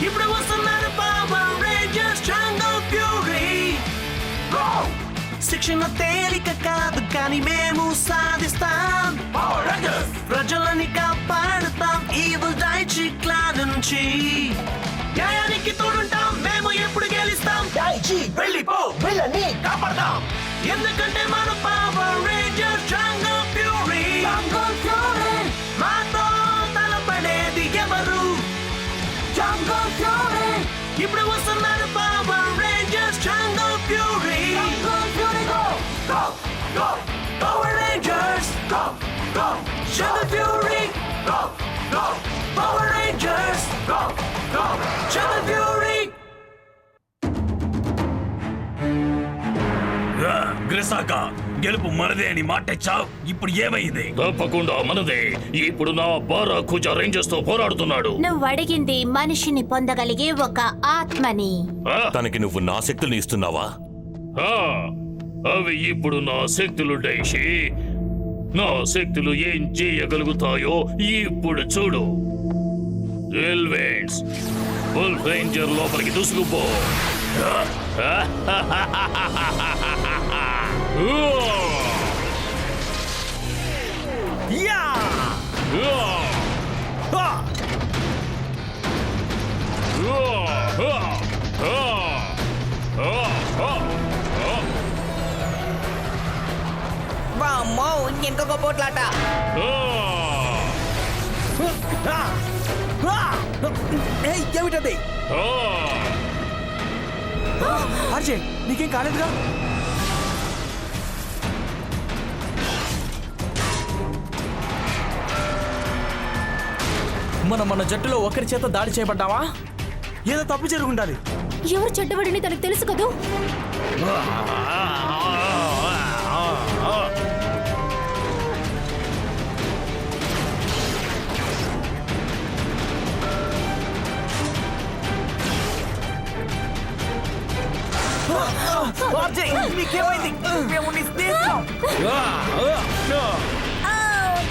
ఇప్పుడు వస్తున్నారు power Rangers జంగల్ fury. శిక్షణ తేలిక కాదు కానీ మేము సాధిస్తాం. ప్రజలని కాపాడుతాం ఈవిల్ డైచి క్లాన్ నుంచి. న్యాయానికి తోడుంటాం మేము ఎప్పుడు గెలుస్తాం. డైచి వెళ్ళిపో వీళ్ళని కాపాడతాం. ఎందుకంటే మన పవర్ రేంజర్స్ జంగల్ ఫ్యూరీ. మాతో తలపడేది ఎవరు? జంగల్ ఫ్యూరీ. ఇప్పుడు వస్తున్నారు పవర్ రేంజర్స్ జంగల్ fury. Go, go, Power Rangers! Go, go, Jungle Fury! Go, go, Power Rangers! Go, go, Jungle Fury! గ్రెసాకా గెలుపు మనదే అని మాటిచ్చావు. ఇప్పుడు ఏమైంది? తప్పకుండా మనదే. ఇప్పుడు నా బారాకుజా రేంజర్స్ తో పోరాడుతున్నాడు. నువ్వు అడిగింది మనిషిని పొందగలిగే ఒక ఆత్మని. తనకి నువ్వు నా శక్తుల్ని ఇస్తున్నావా? అవి ఇప్పుడు నా శక్తులు డైషి. నా శక్తులు ఏం చేయగలుగుతాయో ఇప్పుడు చూడు. ఎల్వెంట్స్ వుల్ఫ్ రేంజర్ లోపలికి దూసుకుపో. వామ్మో, ఇంకొక పోట్లాట. ఏమిటది? ఆర్జే, నీకేం కాలేదుగా? మన జట్టులో ఒకరి చేత దాడి చేయబడ్డావా? ఏదో తప్పు జరుగుండాలి. ఎవరు చెడ్డవాడిని తనకు తెలుసు కదూ.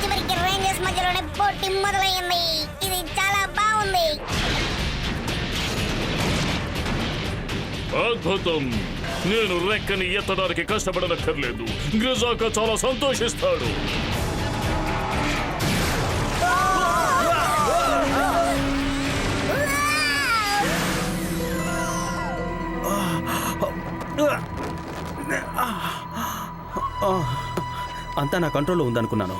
చివరికి రేంజర్స్ మధ్యలోనే పోటీ మొదలైంది. ఇది చాలా బాగుంది. అద్భుతం. నేను రెక్కని ఎత్తడానికి కష్టపడనక్కర్లేదు. గ్రెసాకా చాలా సంతోషిస్తాడు. అంతా నా కంట్రోల్లో ఉందనుకున్నాను.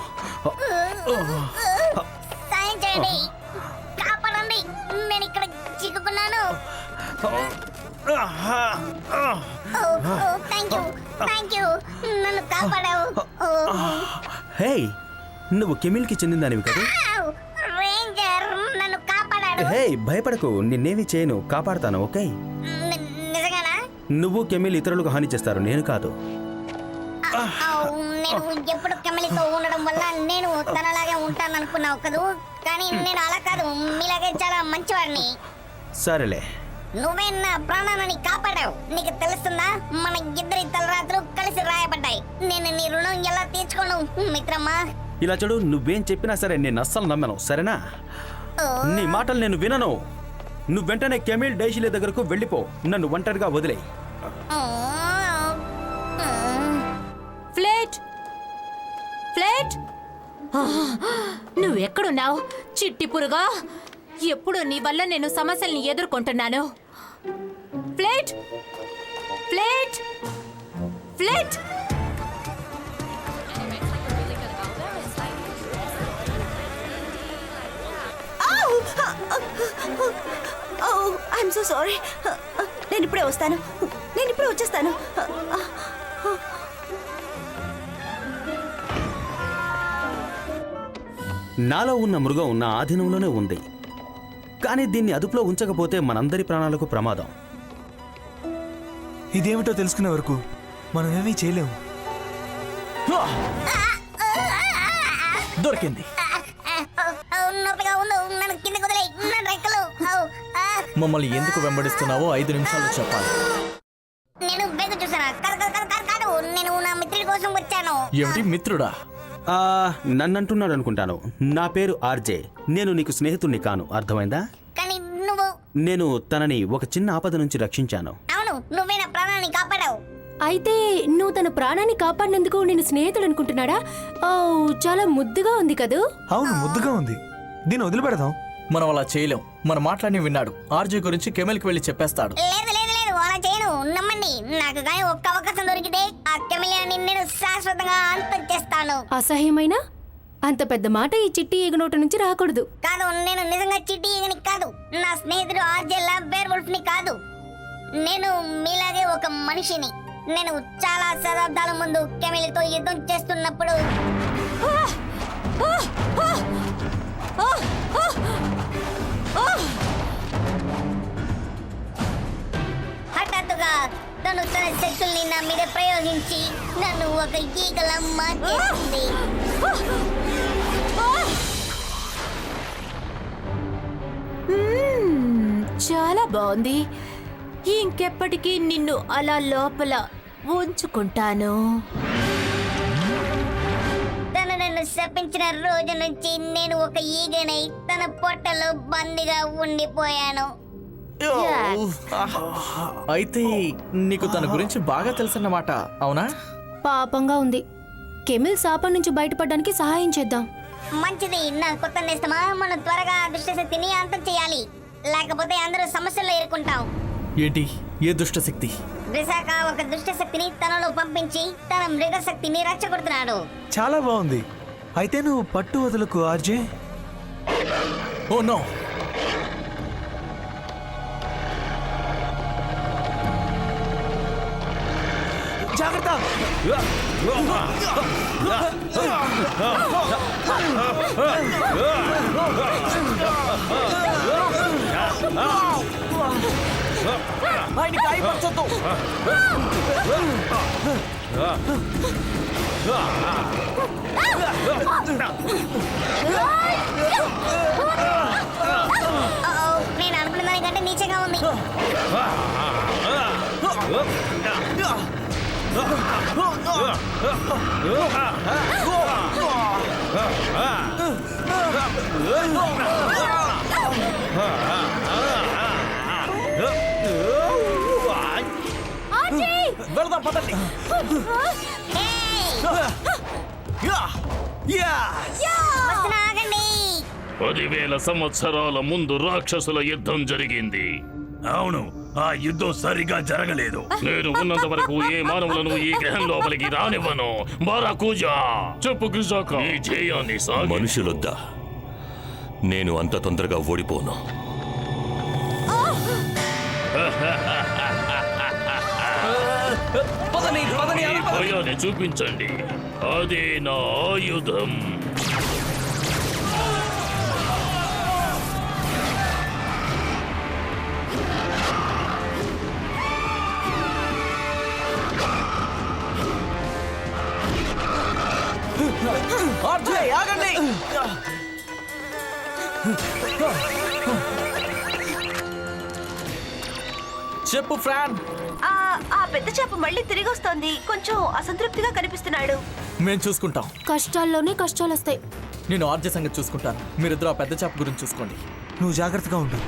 సాయం చేయండి, కాపాడండి. నేను ఇక్కడ చిక్కుకున్నాను. థ్యాంక్ యూ, నన్ను కాపాడావు. హే, నువ్వు కెమిల్కి చెందిందానివి కదా? రేంజర్ నన్ను కాపాడాడు. హే, భయపడకు, నిన్నేమి చేయను, కాపాడతాను. ఓకే? నిజంగానా? నువ్వు కెమిల్ ఇతరులకు హాని చేస్తారు, నేను కాదు. నేను ఎప్పుడు కెమిలితో ఉండడం వల్ల నేను తనలాగే ఉంటాను అనుకున్నావు కదూ, కానీ నేను అలా కాదు, మీలాగే చాలా మంచివాడిని. సరేలే, నువ్వే నా ప్రాణాన్ని కాపాడావు. నీకు తెలుస్తుందా, మన ఇద్దరి తలరాత్రులు కలిసి రాయబడ్డాయి. నేను నీ రుణం ఎలా తీర్చుకోను మిత్రమా. ఇలా చూడు, నువ్వేం చెప్పినా సరే నేను అస్సలు నమ్మను, సరేనా? నీ మాటలు నేను వినను. నువ్వు వెంటనే కెమిల్ డైషిలే దగ్గరకు వెళ్ళిపో, నన్ను ఒంటరిగా వదిలే. ఫ్లేట్, ఫ్లేట్, నువ్వెక్కడున్నావు చిట్టి పురుగా? ఎప్పుడు నీ వల్ల నేను సమస్యల్ని ఎదుర్కొంటున్నాను. ఫ్లేట్, ఫ్లేట్, ఫ్లేట్. I'm so sorry. నేను ఇప్పుడే వస్తాను, నేను ఇప్పుడే వచ్చేస్తాను. నాలో ఉన్న మృగం నా ఆధీనంలోనే ఉంది, కానీ దీన్ని అదుపులో ఉంచకపోతే మనందరి ప్రాణాలకు ప్రమాదం. ఇదేమిటో తెలుసుకునే వరకు మనం ఏమీ చేయలేము. దొరికింది. నొప్పిగా ఉంది, నన్ను కిందకు వదిలేయ్. నా రెక్కలు. మమ్మల్ని ఎందుకు వెంబడిస్తున్నావో 5 నిమిషాల్లో చెప్పాలి. నేను బేగ చూసానా? కాదు, నేను నా మిత్రుడి కోసం వచ్చాను. ఏమిటి మిత్రుడా? నన్నంటున్నాడు అనుకుంటాను. నా పేరు ఆర్జే. నేను నీకు స్నేహితుడిని కాను, అర్థమైందా? కానీ నువ్వు నేను తనని ఒక చిన్న ఆపద నుంచి రక్షించాను. అవును, నువ్వే నా ప్రాణాన్ని కాపాడావు. అయితే నువ్వు తన ప్రాణాన్ని కాపాడినందుకు నేను స్నేహితుడు అనుకుంటున్నాడా? ఓ, చాలా ముద్దుగా ఉంది కదూ. అవును, ముద్దుగా ఉంది. దీన్ని వదిలిపెడదాం. మనం అలా చేయలేం. మన మాట్లాడి విన్నాడు. ఆర్జే గురించి కెమెల్కి వెళ్ళి చెప్పేస్తాడు. లేదు లేదు లేదు, అలా చేయను. నమ్మండి, నాకు కానీ ఒక్క అవకాశం దొరికితే ఆ కెమెలియాని నేను శాశ్వతంగా అంతం చేస్తాను. అసహ్యమైన అంత పెద్ద మాట ఈ చిట్టి ఈగ నోట నుంచి రాకూడదు. కాదు, నేను నిజంగా చిట్టి ఈగని కాదు. నా స్నేహితుడు ఆర్జేలా బేర్ వుల్ఫ్ ని కాదు. నేను మీలాగే ఒక మనిషిని. నేను చాలా శతాబ్దాల ముందు కెమెలితో యుద్ధం చేస్తున్నప్పుడు హఠాత్తుగా తను తన శక్తుల్ని నా మీద ప్రయోగించి నన్ను ఒక ఈగలా మార్చేసింది. చాలా బాగుంది. ఇంకెప్పటికీ నిన్ను అలా లోపల ఉంచుకుంటాను. తను నన్ను శపించిన రోజు నుంచి నేను ఒక ఈగనై తన పొట్టలో బందీగా ఉండిపోయాను. అయితే నీకు తన గురించి బాగా తెలుసన్నమాట, అవునా? పాపంగా ఉంది. కెమిల్ శాపం నుంచి బయటపడడానికి సహాయం చేద్దాం. మంచిది, నా కొత్త నేస్తమా. మనం త్వరగా దుష్టశక్తిని అంతం చేయాలి, లేకపోతే అందరూ సమస్యల్లో ఎదుర్కొంటాం. ఏంటి? ఏ దుష్టశక్తి? విశాఖ ఒక దుష్టశక్తిని తనలో పంపించి తన మృగశక్తిని రచ్చగొడుతున్నాడు. చాలా బాగుంది. అయితే నువ్వు పట్టు వదులకు ఆర్జే. Oh no! జాగ్రత్త. ఆయన గాయపరచొద్దు. నేను అనుకున్న దానికంటే నీచంగా ఉంది. వెళదాం, పదండి. వస్తున్నా, ఆగండి. 10,000 సంవత్సరాల ముందు రాక్షసుల యుద్ధం జరిగింది. అవును, ఆ యుద్ధం సరిగా జరగలేదు. నేను ఉన్నంత వరకు ఏ మానవులను ఈ గ్రహం లోపలికి రానివ్వను. బారాకూజా, చెప్పు గ్రిజాక, ఈ జయాన్ని సాగి. మనుషులొద్దా? నేను అంత తొందరగా ఓడిపోను. పదని, పదని, ఈ భయాన్ని చూపించండి. అదే నా ఆయుధం. ఆర్జే, ఆగండి. చెప్పు ఫ్రాన్. ఆ పెద్ద చేప మళ్ళీ తిరిగి వస్తోంది. కొంచెం అసంతృప్తిగా కనిపిస్తున్నాడు. మేము చూసుకుంటాం. కష్టాల్లోనే కష్టాలు వస్తాయి. నేను ఆర్జే సంగతి చూసుకుంటాను. మీరిద్దరు ఆ పెద్ద చేప గురించి చూసుకోండి. నువ్వు జాగ్రత్తగా ఉండు.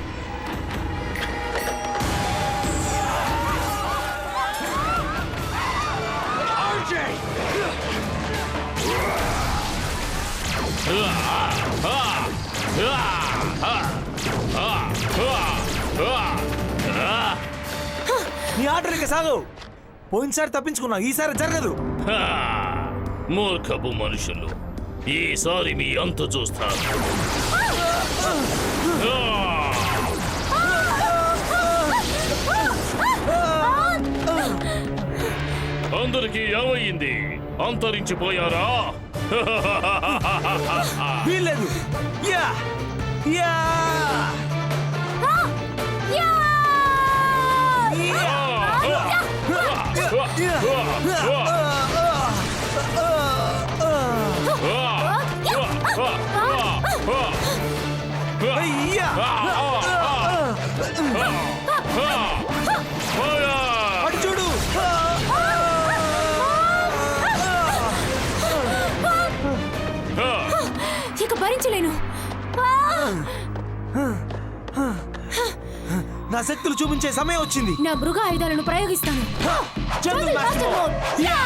నీ ఆటలకి సాగు. పోయినసారి తప్పించుకున్నావు, ఈసారి జరగదు. మూర్ఖపు మనుషులు, ఈసారి మీ అంత చూస్తాను. అందరికీ ఏమయ్యింది? అంతరించిపోయారా? వీల్లేదు. యా యా అటు చూడు. ఇక భరించలేను. నా శక్తులు చూపించే సమయం వచ్చింది. నా మృగ ఆయుధాలను ప్రయోగిస్తాను. జంగల్ మాస్టర్ మోడ్. యా!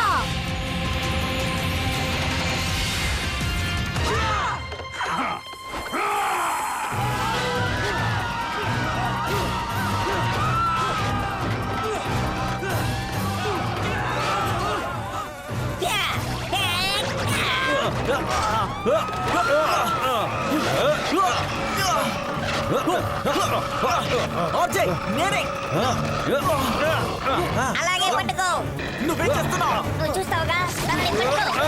ఆర్జే నేనే. అలాగే పట్టుకో. నువ్వేం చేస్తున్నావు? నువ్వు చూస్తావుగా, తనని పట్టుకో.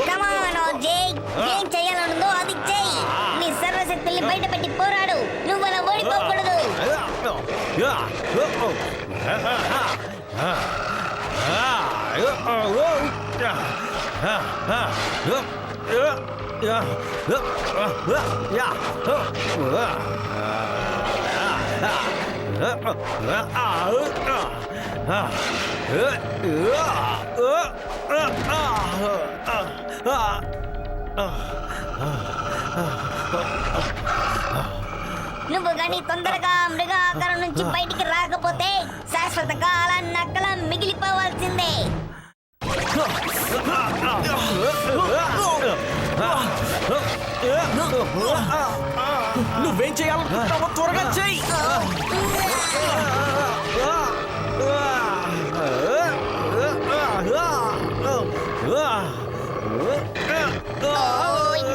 Come on, Jay. ఏం చేయాలనుందో అది చెయ్యి. నీ సర్వశక్తుల్ని బయట పెట్టి పోరాడు. నువ్వు అలా ఓడిపోకూడదు. నువ్వు గాని తొందరగా మృగ ఆకారం నుంచి బయటికి రాకపోతే శాశ్వత కాల నక్కల మిగిలిపోవాల్సిందే. నువ్వేం చేయాలనుకుంటున్నావో త్వరగా చెయ్యి.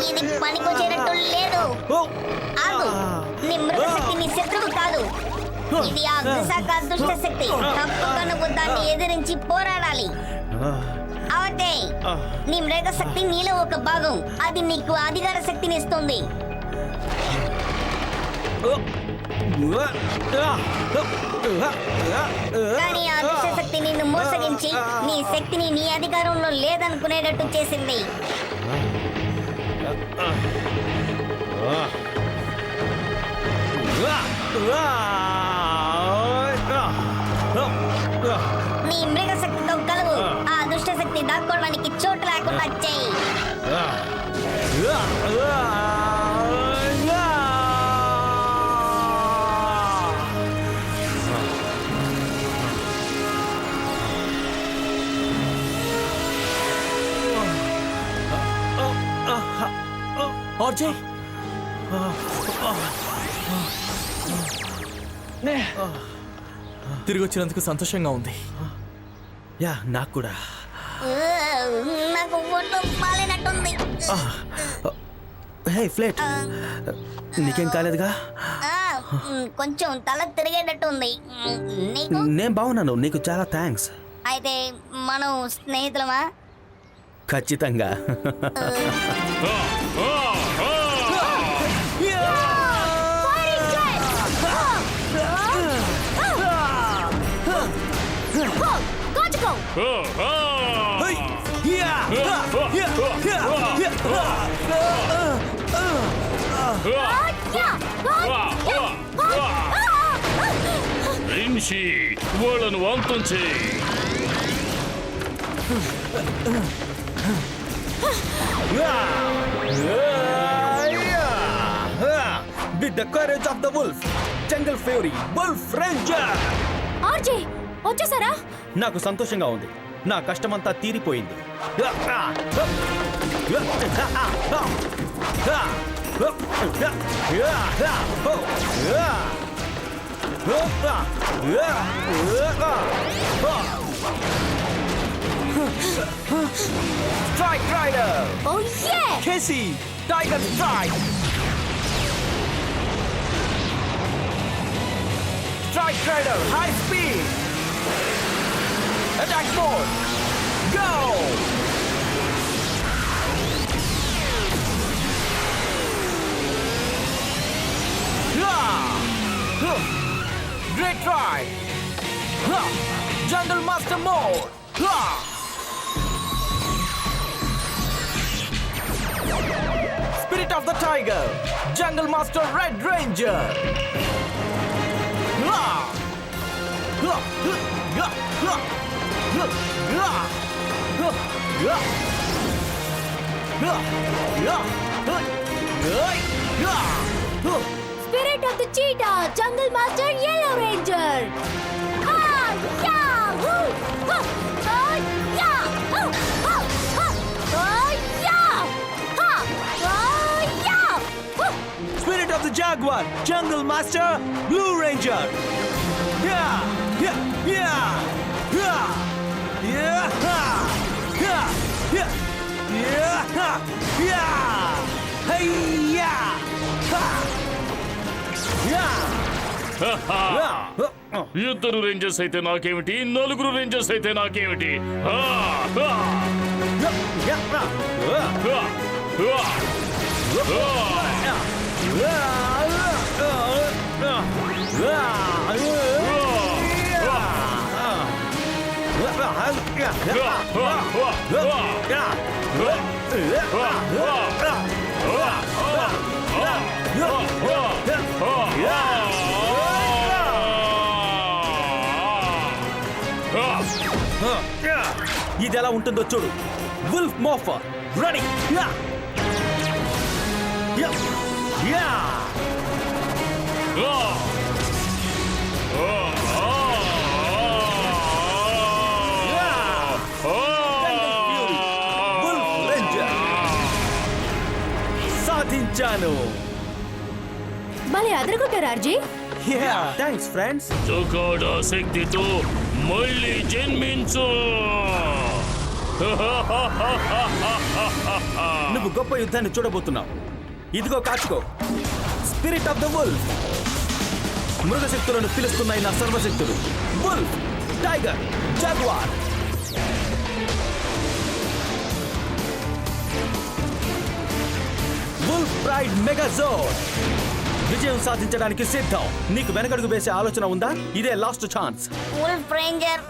ఇది పనికొచ్చేటట్టు లేదు. ఆగు. నీ మృగశక్తి నీ శత్రువు కాదు. ఇది ఆ విశాఖ దుష్ట శక్తి. తప్పక నువ్వు దాన్ని ఎదిరించి పోరాడాలి. అవతే నీ మృగ శక్తి నీలో ఒక భాగం. అది నీకు అధికార శక్తిని ఇస్తుంది. కానీ ఆ దుష్ట శక్తి నిన్ను మోసగించి నీ శక్తిని నీ అధికారంలో లేదనుకునేటట్టు చేసింది. నీ మృగ శక్తితో కలువు. ఆ దుష్ట శక్తి దాక్కోవడానికి చోటు లేకుండా చెయ్యి. ఆర్జే తిరిగి వచ్చినందుకు సంతోషంగా ఉంది. యా, నాకు కూడా. నాకు ఒళ్ళు పాలినట్టుంది. హే ఫ్లేట్, నీకేం కాలేదుగా? కొంచెం తల తిరిగేటట్టుంది. నీకు? నేను బాగున్నాను. నీకు చాలా థ్యాంక్స్. అయితే మనం స్నేహితులమా? ఖచ్చితంగా. రిన్షి, వాళ్ళను అంతం చేయి. With the courage of the wolf, Jungle Fury, Wolf Ranger. RJ వచ్చేసారా? నాకు సంతోషంగా ఉంది. నా కష్టమంతా తీరిపోయింది. Strike Rider! ఓ యే! Casey! Tiger Strike! Strike Rider! High speed! Attack mode! Go! Great try! Jungle Master mode! Spirit of the Tiger! Jungle Master Red Ranger! Spirit of the చీటా jungle master yellow ranger Spirit of the Jaguar, Jungle Master, Blue Ranger. Yeah, yeah, yeah, yeah, yeah, yeah, yeah, yeah, yeah. Hey, yeah, ha, yeah, yeah. ఇద్దరు Rangers అయితే నాకేమిటి, నలుగురు Rangers అయితే నాకేమిటి? ఆ! ఆ! ఆ! ఇది ఎలా ఉంటుందో చూడు. Wolf morpher ready. సాధించాను. భలే అదరగొట్టారు ఆర్జీ. Yeah. Thanks friends. జగాడా శక్తితో మళ్ళీ జన్మించు. నువ్వు గొప్ప యుద్ధాన్ని చూడబోతున్నావు. ఇదిగో కాచుకో. Spirit of the wolf. మృగశక్తులను పిలుస్తున్నాయి నా సర్వశక్తులు. Wolf, tiger, jaguar. Wolf pride megazord. విజయం సాధించడానికి సిద్ధం. నీకు వెనకడుగు వేసే ఆలోచన ఉందా? ఇదే లాస్ట్ ఛాన్స్. వుల్ఫ్ రేంజర్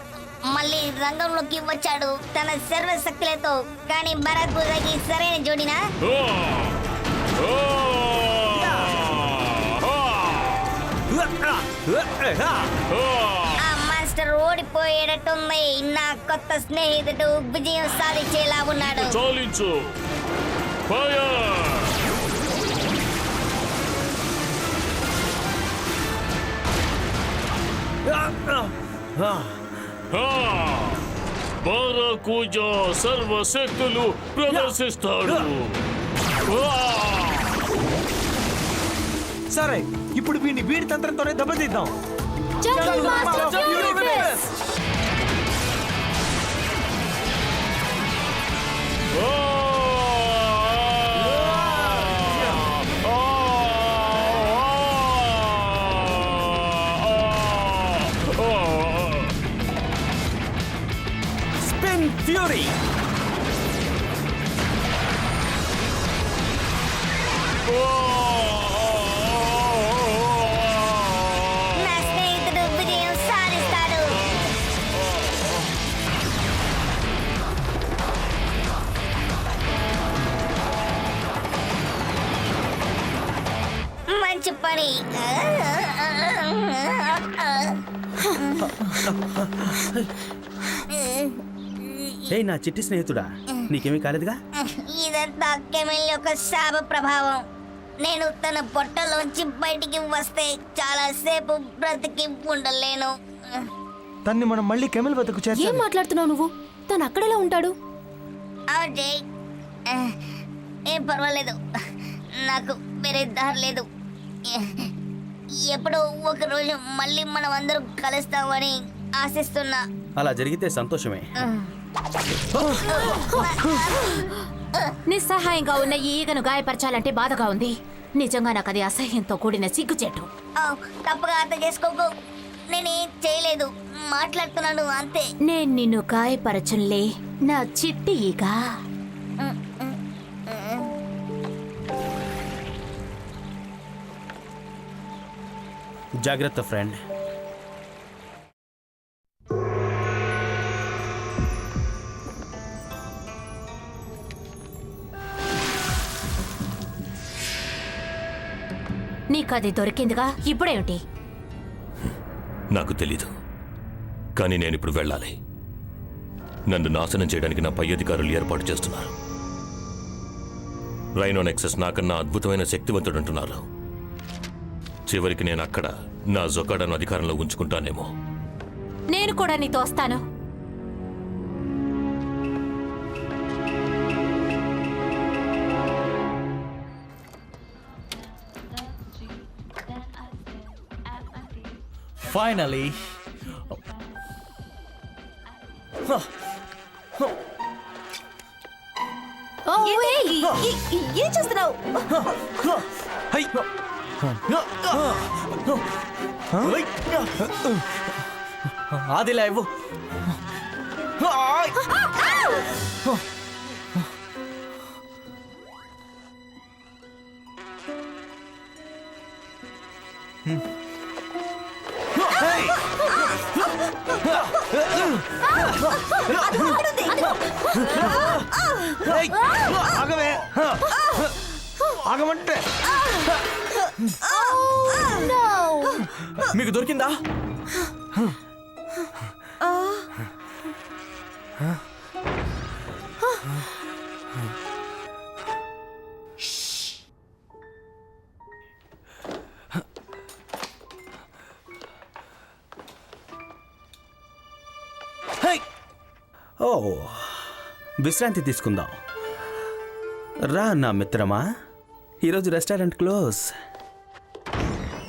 మళ్ళీ రంగంలోకి వచ్చాడు తన సర్వశక్తులతో. కానీ బరాకుజాకి సరైన జోడినా? ఆ మాస్టర్ ఓడిపోయేటట్టుంది. నా కొత్త స్నేహితుడు విజయం సాధించేలా ఉన్నాడు. చాలించు. ఫైర్! బారాకూజా సర్వశక్తులు ప్రదర్శిస్తాడు. సరే, ఇప్పుడు వీడి తంత్రంతోనే దెబ్బతీద్దాం. జంగల్ మాస్టర్ ఫ్యూరిఫిస్. Spin fury. నా స్నేహితుడు విజయం సాధిస్తాడు. మంచి పని. హే నా చిట్టి స్నేహితుడా, నీకేమీ కాలేదుగా? ఇదంతా కెమెల్ యొక్క శాప ప్రభావం. నేను తన పొట్టలోంచి బయటికి వస్తే చాలా సేపు బ్రతికి ఉండలేను. తన్ని మనం మళ్ళీ కెమెల్ వద్దకు ఏం చేర్చాలి. మాట్లాడుతున్నావు నువ్వు? తను అక్కడెలా ఉంటాడు? అవుజే, ఏం పర్వాలేదు. నాకు వేరే దారి లేదు. ఎప్పుడో ఒక రోజు మళ్ళీ మనం అందరం కలుస్తామని ఆశిస్తున్నా. అలా జరిగితే సంతోషమే. నిస్సహాయంగా ఉన్న ఈ ఈగను గాయపరచాలంటే బాధగా ఉంది. నిజంగా నాకు అది అసహ్యంతో కూడిన సిగ్గుచేటు. తప్పుగా అర్థం చేసుకోకు. నేనేం చేయలేదు, మాట్లాడుతున్నాను అంతే. నేను నిన్ను గాయపరచులే నా చిట్టి ఈగ. జాగ్రత్త ఫ్రెండ్. నీకది దొరికిందిగా, ఇప్పుడేమిటి? నాకు తెలీదు. కానీ నేను ఇప్పుడు వెళ్ళాలి. నన్ను నాశనం చేయడానికి నా పై అధికారులు ఏర్పాటు చేస్తున్నారు. రైనో నెక్సస్ నాకన్నా అద్భుతమైన శక్తివంతుడు అంటున్నారు. చివరికి నేను అక్కడ నా జొకాడాను అధికారంలో ఉంచుకుంటానేమో. నేను కూడా నీతో వస్తాను. ఫైనలీ ఏం చేస్తున్నావు? ఆదిలా ఇవ్వు. ఆగవే, ఆగమంటే. మీకు దొరికిందా? ఓ, విశ్రాంతి తీసుకుందాం. రా నా మిత్రమా, ఈరోజు రెస్టారెంట్ క్లోజ్.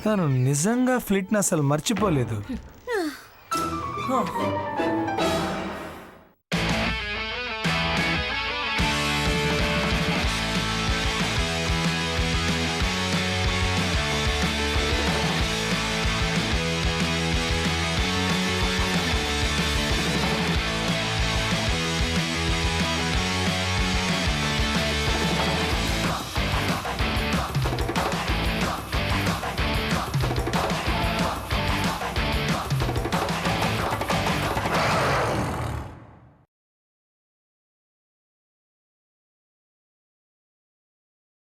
తను నిజంగా ఫ్లిట్ని అసలు మర్చిపోలేదు.